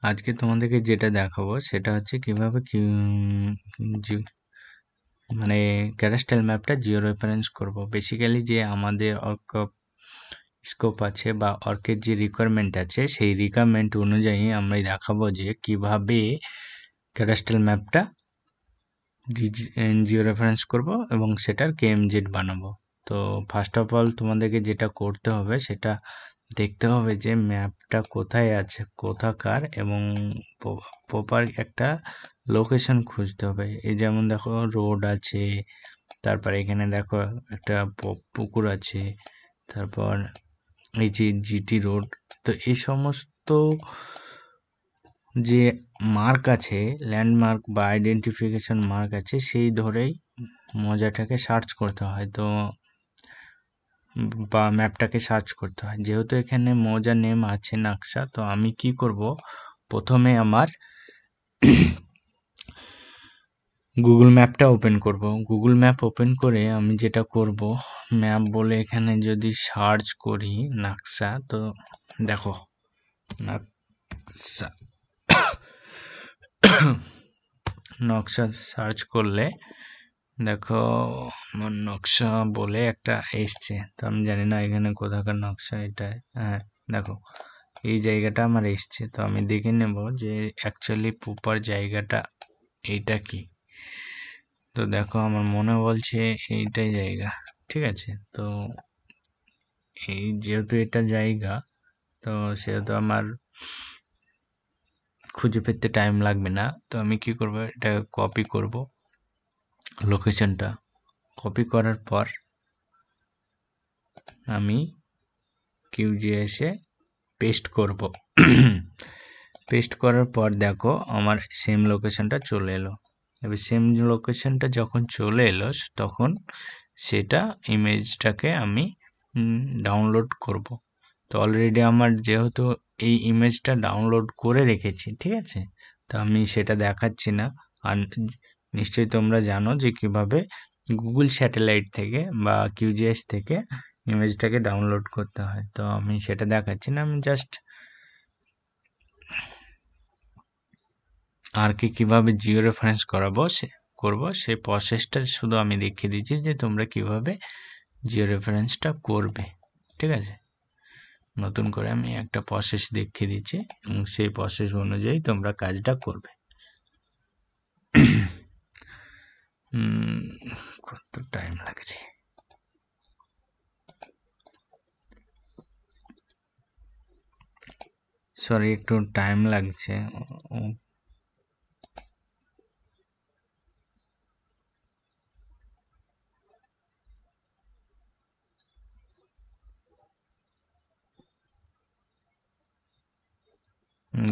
আজকে তোমাদেরকে যেটা দেখাবো সেটা হচ্ছে কিভাবে মানে ক্যাডাস্ট্রাল ম্যাপটা জিও রেফারেন্স করব। বেসিক্যালি যে আমাদের স্কোপ আছে বা অর্কের যে রিকোয়ারমেন্ট আছে সেই রিকোয়ারমেন্ট অনুযায়ী আমরা দেখাবো যে কিভাবে ক্যাডাস্ট্রাল ম্যাপটা জিও রেফারেন্স করব এবং সেটার কেএমজেড বানাবো। তো ফার্স্ট অফ অল তোমাদেরকে যেটা করতে হবে সেটা দেখতে হবে যে ম্যাপটা কোথায় আছে, কোথাকার, এবং প্রপার একটা লোকেশন খুঁজতে হবে। এই যেমন দেখো রোড আছে, তারপর এখানে দেখো একটা পুকুর আছে, তারপর এই যে জিটি রোড। তো এই সমস্ত যে মার্ক আছে, ল্যান্ডমার্ক বা আইডেন্টিফিকেশন মার্ক আছে, সেই ধরেই মজাটাকে সার্চ করতে হয়। তো বা ম্যাপটাকে সার্চ করতে হয়। যেহেতু এখানে মজা নেম আছে নকশা, তো আমি কি করব, প্রথমে আমার গুগল ম্যাপটা ওপেন করব। গুগল ম্যাপ ওপেন করে আমি যেটা করব, ম্যাপ বলে এখানে যদি সার্চ করি নকশা, তো দেখো নকশা নকশা সার্চ করলে দেখো আমার নকশা বলে একটা এসছে। তো আমি জানি না এখানে কোথাকার নকশা, এটা হ্যাঁ দেখো এই জায়গাটা আমার এসছে। তো আমি দেখে নেব যে অ্যাকচুয়ালি প্রপার জায়গাটা এইটা কি। তো দেখো আমার মনে বলছে এইটাই জায়গা, ঠিক আছে। তো এই যেহেতু এটা জায়গা, তো সেহেতু আমার খুঁজে পেতে টাইম লাগবে না। তো আমি কি করব, এটা কপি করব, লোকেশনটা কপি করার পর আমি কিউজিএসে পেস্ট করব। পেস্ট করার পর দেখো আমার সেম লোকেশনটা চলে এলো। এবার সেম লোকেশনটা যখন চলে এলো তখন সেটা ইমেজটাকে আমি ডাউনলোড করব। তো অলরেডি আমার যেহেতু এই ইমেজটা ডাউনলোড করে রেখেছি, ঠিক আছে, তো আমি সেটা দেখাচ্ছি না। আর নিশ্চয়ই তোমরা জানো যে কিভাবে গুগল স্যাটেলাইট থেকে বা কিউজিএস থেকে ইমেজটাকে ডাউনলোড করতে হয়। তো আমি সেটা দেখাচ্ছি না, আমি জাস্ট আর কিভাবে জিও রেফারেন্স করবো সেই প্রসেসটা শুধু আমি দেখিয়ে দিচ্ছি যে তোমরা কিভাবে জিও রেফারেন্সটা করবে, ঠিক আছে। নতুন করে আমি একটা প্রসেস দেখিয়ে দিচ্ছি এবং সেই প্রসেস অনুযায়ী তোমরা কাজটা করবে। কত টাইম লাগছে, সরি একটু টাইম লাগছে।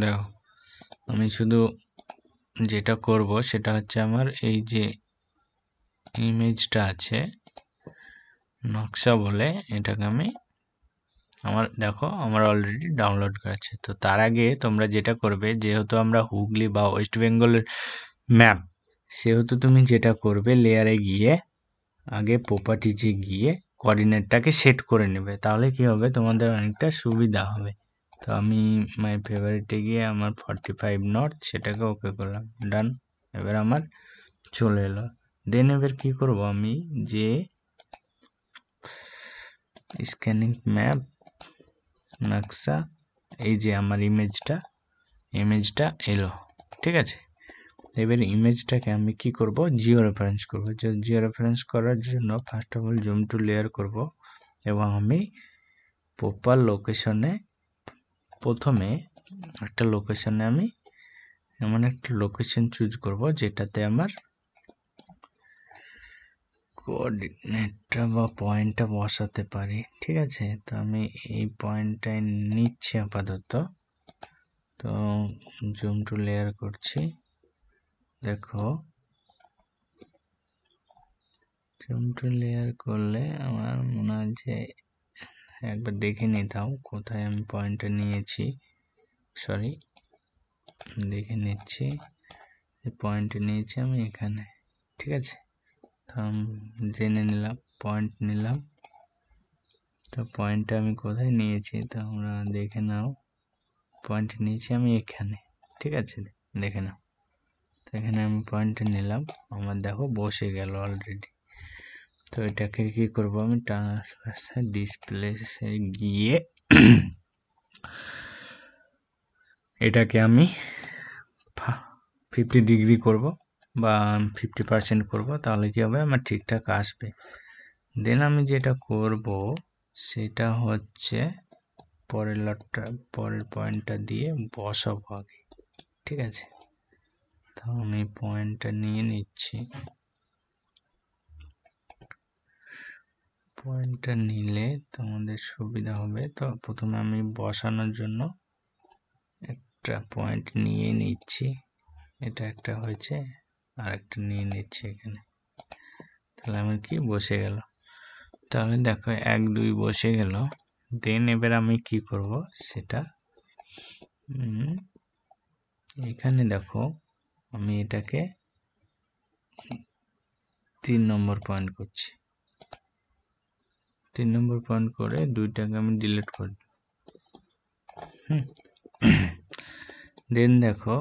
দেখো আমি শুধু যেটা করব সেটা হচ্ছে আমার এই যে ইমেজটা আছে নকশা বলে, এটাকে আমি দেখো আমার অলরেডি ডাউনলোড করা আছে। তো তার আগে তোমরা যেটা করবে, যেহেতু আমরা হুগলি বা ওয়েস্ট বেঙ্গলের ম্যাপ, সেহেতু তুমি যেটা করবে লেয়ারে গিয়ে আগে প্রপার্টিজে গিয়ে কোঅর্ডিনেটটাকে সেট করে নেবে। তাহলে কি হবে, তোমাদের অনেকটা সুবিধা হবে। তো আমি মাই ফেভারিটে গিয়ে আমার 45 নর্থ সেটাকে ওকে করলাম, ডান। এবার আমার চলে এলো। দেন এবার কি করব, আমি যে স্ক্যানিং ম্যাপ নকশা, এই যে আমার ইমেজটা এলো, ঠিক আছে। এবার ইমেজটাকে আমি কি করব, জিও রেফারেন্স করব। জিও রেফারেন্স করার জন্য first of all zoom to layer করব এবং আমি প্রপার লোকেশনে প্রথমে একটা লোকেশনে আমি এমন একটা লোকেশন চুজ করব যেটাতে আমার কোঅর্ডিনেটটা বা পয়েন্টটা বসাতে পারি, ঠিক আছে। তো আমি এই পয়েন্টটাই নিচ্ছি আপাতত। তো জুম টু লেয়ার করছি, দেখো জুম টু লেয়ার করলে আমার মনে হয় যে একবার দেখে নিতাম কোথায় আমি পয়েন্টটা নিয়েছি। সরি, দেখে নিচ্ছি, পয়েন্ট নিয়েছি আমি এখানে, ঠিক আছে। তো আমি জেনে নিলাম, পয়েন্ট নিলাম। তো পয়েন্টটা আমি কোথায় নিয়েছি, তো আমরা দেখে নাও, পয়েন্ট নিয়েছি আমি এখানে, ঠিক আছে, দেখে নাও। তো এখানে আমি পয়েন্টটা নিলাম, আমার দেখো বসে গেল অলরেডি। তো এটাকে কি করব, আমি ট্রান্সফার ডিসপ্লেসে গিয়ে এটাকে আমি 50 ডিগ্রি করব বা 50% করব, তাহলে কি হবে, আমার ঠিকঠাক আসবে। দেন আমি যেটা করব সেটা হচ্ছে পরের পয়েন্টটা দিয়ে বসাবো আগে, ঠিক আছে। তো আমি পয়েন্টটা নিয়ে নিচ্ছি, পয়েন্টটা নিলে তোমাদের সুবিধা হবে। তো প্রথমে আমি বসানোর জন্য একটা পয়েন্ট নিয়ে নিচ্ছি, এটা একটা হয়েছে, আর একটা নিয়ে নিচ্ছি এখানে, তাহলে আমার কি বসে গেল। তাহলে দেখো 1 2 বসে গেল। দেন এবার আমি কি করব সেটা, এখানে দেখো আমি এটাকে 3 নম্বর পয়েন্ট করছি, 3 নম্বর পয়েন্ট করে 2টাকে আমি ডিলিট করে দিই। দেন দেখো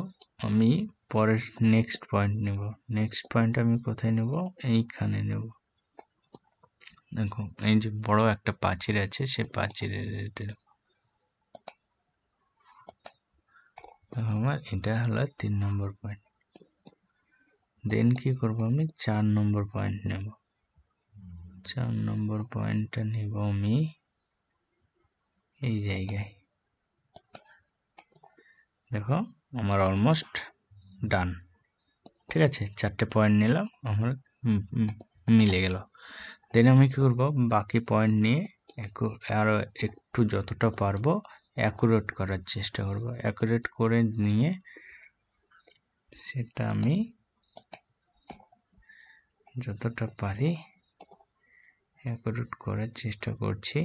আমি পরের নেক্সট পয়েন্ট নেব, নেক্সট পয়েন্ট আমি কোথায় নেব, এইখানে নেব। দেখো এই যে বড় একটা প্রাচীর আছে, সে প্রাচীরের আমার এটা হলো 3 নম্বর পয়েন্ট। দেন কি করব, আমি 4 নম্বর পয়েন্ট নেব, 4 নম্বর পয়েন্টটা নেব আমি এই জায়গায়। দেখো আমার অলমোস্ট ডান, ঠিক আছে, 4টে পয়েন্ট নিলাম, আমার মিলে গেল। দেন আমি কি করব, বাকি পয়েন্ট নিয়ে আরো একটু যতটা পারবো অ্যাকুরেট করার চেষ্টা করব। অ্যাকুরেট করে নিয়ে সেটা আমি যতটা পারি অ্যাকুরেট করার চেষ্টা করছি।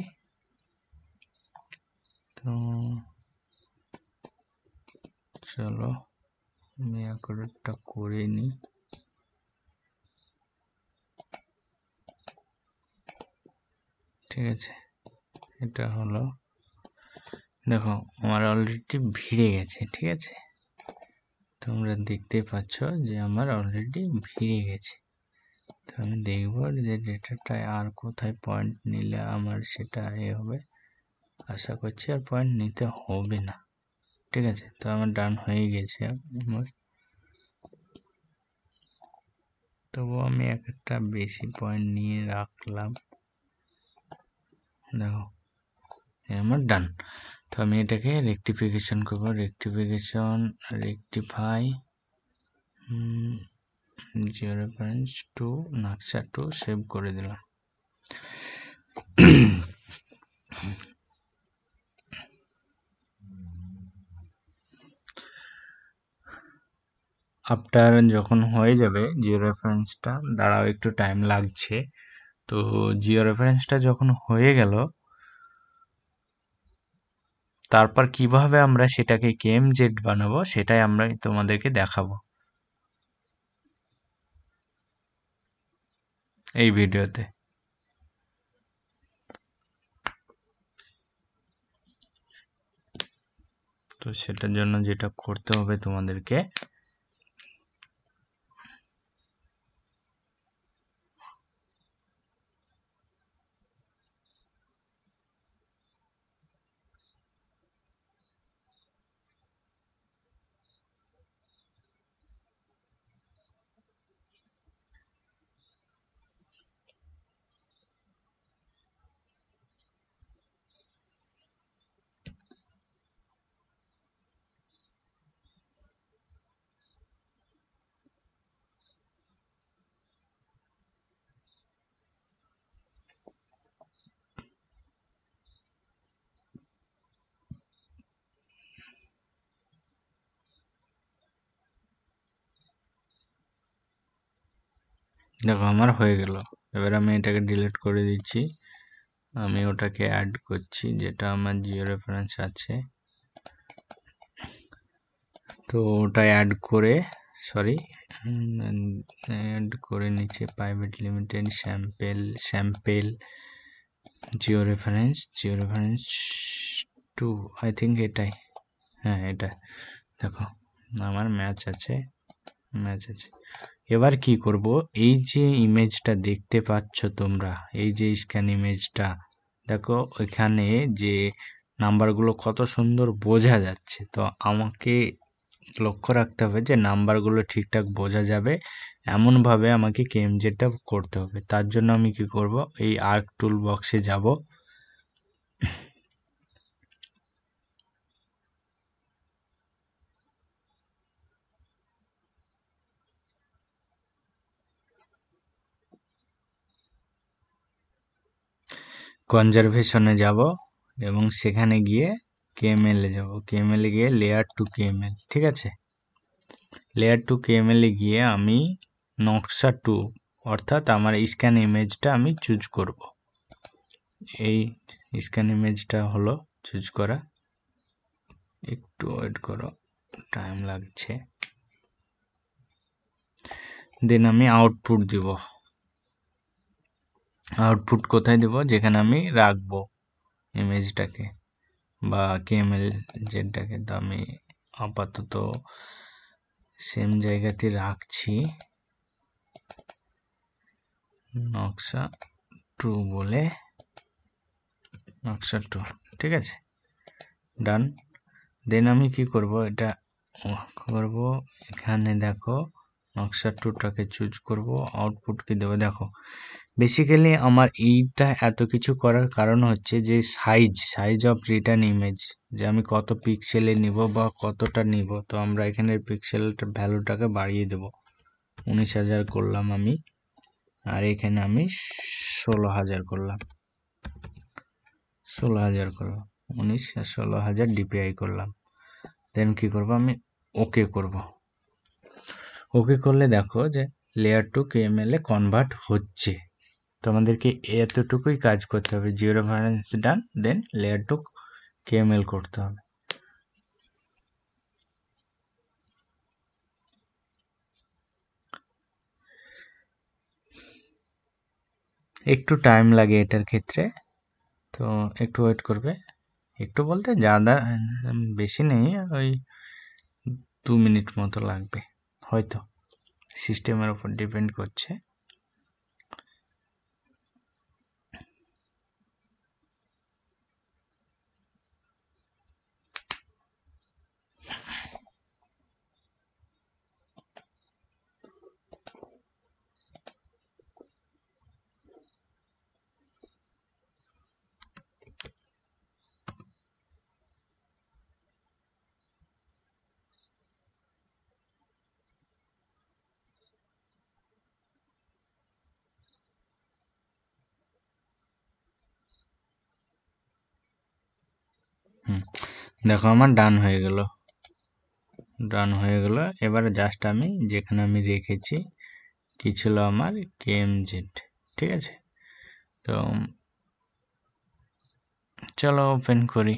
তো চলো আমি অ্যাকুরেটটা করে নিই। ঠিক আছে, এটা হলো, দেখো আমার অলরেডি ভিড়ে গেছে, ঠিক আছে, তোমরা দেখতে পাচ্ছ যে আমার অলরেডি ভিড়ে গেছে। তো আমি দেখব যে ডেটাটায় আর কোথায় পয়েন্ট নিলে আমার সেটা হবে। আশা করছি আর পয়েন্ট নিতে হবে না, ঠিক আছে। তো আমার ডান হয়ে গেছে, তবু আমি একটা বেশি পয়েন্ট নিয়ে রাখলাম। দেখো আমার ডান। তো আমি এটাকে রেকটিফিকেশন করব, রেকটিফাই 0 রেফারেন্স টু নকশা 2 সেভ করে দিলাম। আফটার যখন হয়ে যাবে জিও রেফারেন্সটা, দাঁড়াও একটু টাইম লাগছে। তো জিও রেফারেন্সটা যখন হয়ে গেল, তারপর কিভাবে আমরা সেটাকে কেএমজেড বানাবো সেটাই আমরা তোমাদেরকে দেখাবো এই ভিডিওতে। তো সেটার জন্য যেটা করতে হবে তোমাদেরকে, দেখো আমার হয়ে গেল। এবার আমি এটাকে ডিলিট করে দিচ্ছি, আমি ওটাকে অ্যাড করছি যেটা আমার জিও রেফারেন্স আছে। তো ওটা অ্যাড করে, সরি, অ্যাড করে নিচে private limited sample Jio reference 2, I think এটাই, হ্যাঁ এটা। দেখো আমার ম্যাচ আছে। এবার কি করব, এই যে ইমেজটা দেখতে পাচ্ছ তোমরা, এই যে স্ক্যান ইমেজটা, দেখো ওইখানে যে নাম্বারগুলো কত সুন্দর বোঝা যাচ্ছে। তো আমাকে লক্ষ্য রাখতে হবে যে নাম্বারগুলো ঠিকঠাক বোঝা যাবে এমনভাবে আমাকে কেএমজেডটা করতে হবে। তার জন্য আমি কি করব, এই আর্ক টুল বক্সে যাব, কনজারভেশনে যাব এবং সেখানে গিয়ে কেএমএল এ যাব। কেএমএল এ গিয়ে লেয়ার টু কেএমএল, ঠিক আছে। লেয়ার টু কেএমএল এ গিয়ে আমি নকশা টু অর্থাৎ আমার স্ক্যান ইমেজটা আমি চুজ করব। এই স্ক্যান ইমেজটা হলো চুজ করা। একটু ওয়েট করো, টাইম লাগছে। দেন আমি আউটপুট দিব। আউটপুট কোথায় দেব, যেখানে আমি রাখবো ইমেজটাকে বা কেএমএল জেডটাকে। তো আমি আপাতত সেম জায়গাতে রাখছি, নকশা টু বলে, নকশা টু, ঠিক আছে, ডান। দেন আমি কি করব, এটা করব, এখানে দেখো নকশা টুটাকে চুজ করব, আউটপুট কি দেবো। দেখো বেসিক্যালি আমার এইটা এত কিছু করার কারণ হচ্ছে যে সাইজ অফ রিটার্ন ইমেজ, যে আমি কত পিক্সেলে নিব বা কতটা নিব। তো আমরা এখানে পিক্সেলটা ভ্যালুটাকে বাড়িয়ে দেব, 19,000 করলাম আমি, আর এখানে আমি 16,000 করলাম, 16,000 করলাম, 19 আর 16,000 ডিপিআই করলাম। দেন কি করব, আমি ওকে করব। ওকে করলে দেখো যে লেয়ার টু কেএমএল এ কনভার্ট হচ্ছে। তো আমাদেরকে এতটুকুই কাজ করতে হবে, জিরো রেফারেন্স ডান, দেন লেয়ার টু কেএমএল করতে হবে। একটু টাইম লাগে এটার ক্ষেত্রে, তো একটু ওয়েট করবে। একটু বলতে জাদা বেশি নেই, ওই 2 মিনিট মতো লাগবে হয়তো, সিস্টেমের উপর ডিপেন্ড করছে। দেখো আমার ডান হয়ে গেল, এবারে জাস্ট আমি যেখানে আমি রেখেছি কি ছিল আমার কেএমজেড, ঠিক আছে। তো চলো ওপেন করি।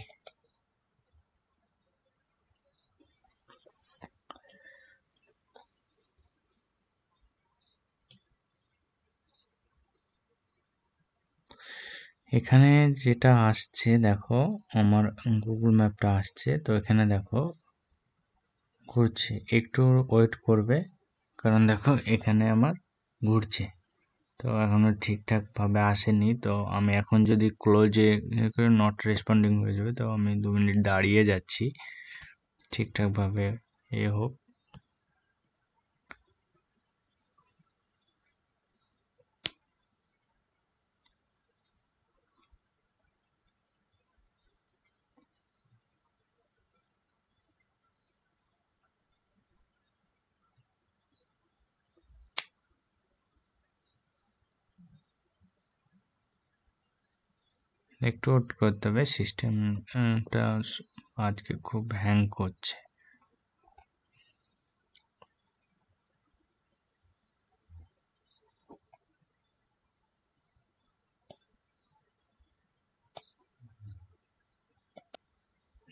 এখানে যেটা আসছে দেখো, আমার গুগল ম্যাপটা আসছে। তো এখানে দেখো ঘুরছে, একটু ওয়েট করবে, কারণ দেখো এখানে আমার ঘুরছে। তো এখনো ঠিকঠাক ভাবে আসেনি। তো আমি এখন যদি ক্লোজে নট রেসপন্ডিং হয়ে যাবে, তো আমি 2 মিনিট দাঁড়িয়ে যাচ্ছি ঠিকঠাক ভাবে হোক। একটু ওয়েট করতে হবে, সিস্টেমটা আজকে খুব হ্যাং করছে।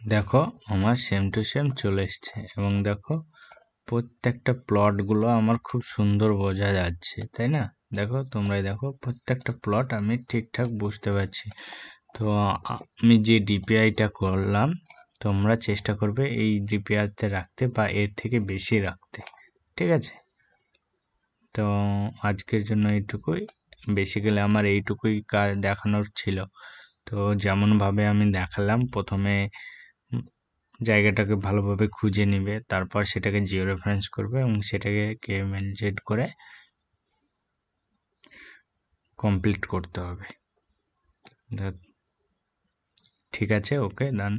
দেখো আমার সেম টু সেম চলে এসছে, এবং দেখো প্রত্যেকটা প্লটগুলো আমার খুব সুন্দর বোঝা যাচ্ছে, তাই না? দেখো তোমরাই দেখো প্রত্যেকটা প্লট আমি ঠিকঠাক বুঝতে পারছি। তো আমি যে ডিপিআইটা করলাম, তোমরা চেষ্টা করবে এই ডিপিআরতে রাখতে বা এর থেকে বেশি রাখতে, ঠিক আছে? তো আজকের জন্য এইটুকুই, বেসিক্যালি আমার এইটুকুই কাজ দেখানোর ছিল। তো যেমনভাবে আমি দেখালাম, প্রথমে জায়গাটাকে ভালোভাবে খুঁজে নিবে, তারপর সেটাকে জিও রেফারেন্স করবে এবং সেটাকে কেএমএলজেড করে কমপ্লিট করতে হবে। ঠিক আছে, ওকে, ডান।